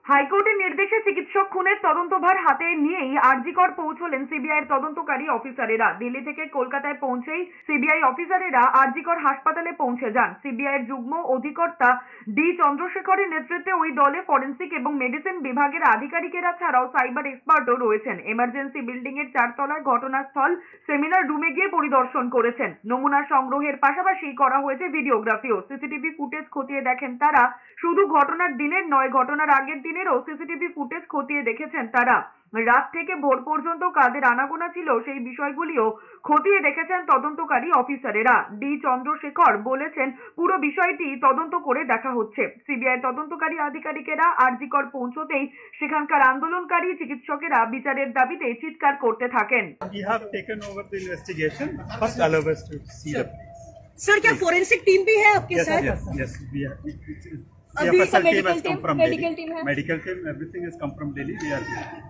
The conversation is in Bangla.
হাইকোর্টের নির্দেশে চিকিৎসক খুনের তদন্তভার হাতে নিয়েই আরজিকর পৌঁছলেন সিবিআইয়ের তদন্তকারী অফিসারেরা। দিল্লি থেকে কলকাতায় পৌঁছেই সিবিআই অফিসারেরা আরজিকর হাসপাতালে পৌঁছে যান। সিবিআইয়ের যুগ্ম অধিকর্তা ডি চন্দ্রশেখরের নেতৃত্বে ওই দলে ফরেন্সিক এবং মেডিসিন বিভাগের আধিকারিকেরা ছাড়াও সাইবার এক্সপার্টও রয়েছেন। এমার্জেন্সি বিল্ডিং এর 4 তলার ঘটনাস্থল সেমিনার রুমে গিয়ে পরিদর্শন করেছেন। নমুনা সংগ্রহের পাশাপাশি করা হয়েছে ভিডিওগ্রাফিও। সিসিটিভি ফুটেজ খতিয়ে দেখেন তারা। শুধু ঘটনার দিনের নয়, ঘটনার আগের দিনেরও সিসিটিভি ফুটেজ খতিয়ে দেখেছেন তারা। রাত থেকে ভোর পর্যন্ত কাদের আনাগোনা ছিল সেই বিষয়গুলিও খতিয়ে দেখেছেন তদন্তকারী অফিসারেরা। ডি চন্দ্রশেখর বলেছেন, পুরো বিষয়টি তদন্ত করে দেখা হচ্ছে। সিবিআই তদন্তকারী আধিকারিকেরা আরজিকর পৌঁছতেই সেখানকার আন্দোলনকারী চিকিৎসকেরা বিচারের দাবিতে চিৎকার করতে থাকেন। We have taken over the investigation. First allow us to see the sir, क्या फोरेंसिक टीम भी है आपके साथ? yes, we are. अभी CFSL medical has come team- from medical Delhi. team है? Medical team, everything has come from Delhi. We are here.